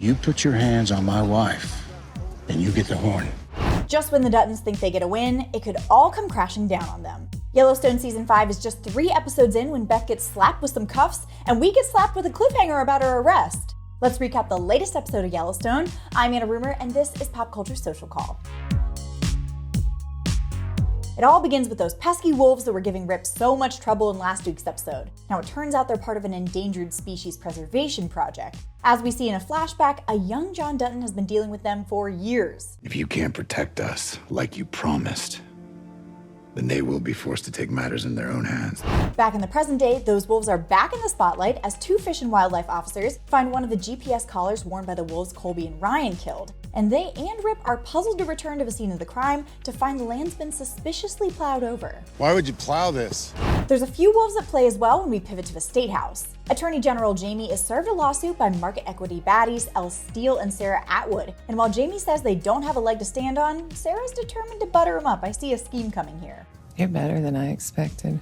You put your hands on my wife, and you get the horn. Just when the Duttons think they get a win, it could all come crashing down on them. Yellowstone Season 5 is just 3 episodes in when Beth gets slapped with some cuffs, and we get slapped with a cliffhanger about her arrest. Let's recap the latest episode of Yellowstone. I'm Anna Rumor, and this is Pop Culture Social Call. It all begins with those pesky wolves that were giving Rip so much trouble in last week's episode. Now it turns out they're part of an endangered species preservation project. As we see in a flashback, a young John Dutton has been dealing with them for years. If you can't protect us like you promised, then they will be forced to take matters in their own hands. Back in the present day, those wolves are back in the spotlight as 2 Fish and Wildlife officers find one of the GPS collars worn by the wolves Colby and Ryan killed. And they and Rip are puzzled to return to the scene of the crime to find the land's been suspiciously plowed over. Why would you plow this? There's a few wolves at play as well when we pivot to the State House. Attorney General Jamie is served a lawsuit by market equity baddies Elle Steele and Sarah Atwood. And while Jamie says they don't have a leg to stand on, Sarah's determined to butter him up. I see a scheme coming here. You're better than I expected.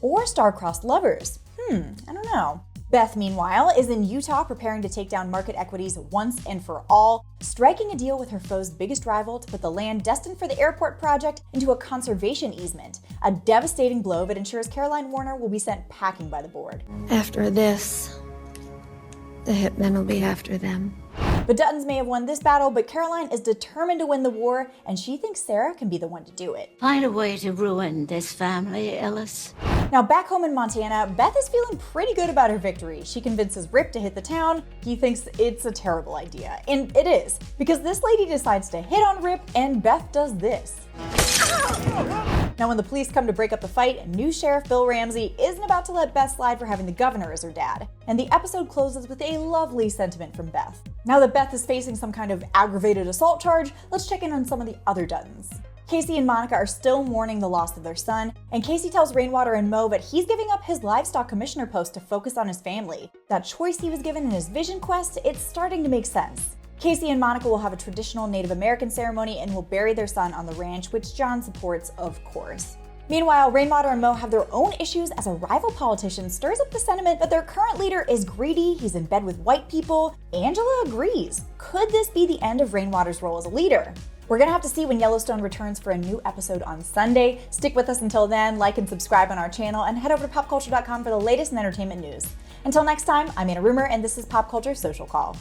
Or star-crossed lovers. I don't know. Beth, meanwhile, is in Utah preparing to take down market equities once and for all, striking a deal with her foe's biggest rival to put the land destined for the airport project into a conservation easement, a devastating blow that ensures Caroline Warner will be sent packing by the board. After this, the hitmen will be after them. The Duttons may have won this battle, but Caroline is determined to win the war, and she thinks Sarah can be the one to do it. Find a way to ruin this family, Ellis. Now back home in Montana, Beth is feeling pretty good about her victory. She convinces Rip to hit the town. He thinks it's a terrible idea, and it is, because this lady decides to hit on Rip, and Beth does this. Now when the police come to break up the fight, new Sheriff Bill Ramsey isn't about to let Beth slide for having the governor as her dad. And the episode closes with a lovely sentiment from Beth. Now that Beth is facing some kind of aggravated assault charge, let's check in on some of the other Duttons. Casey and Monica are still mourning the loss of their son, and Casey tells Rainwater and Mo that he's giving up his livestock commissioner post to focus on his family. That choice he was given in his vision quest, it's starting to make sense. Casey and Monica will have a traditional Native American ceremony and will bury their son on the ranch, which John supports, of course. Meanwhile, Rainwater and Mo have their own issues as a rival politician stirs up the sentiment that their current leader is greedy, he's in bed with white people. Angela agrees. Could this be the end of Rainwater's role as a leader? We're gonna have to see when Yellowstone returns for a new episode on Sunday. Stick with us until then, like and subscribe on our channel, and head over to popculture.com for the latest in entertainment news. Until next time, I'm Anna Rumor, and this is Pop Culture Social Call.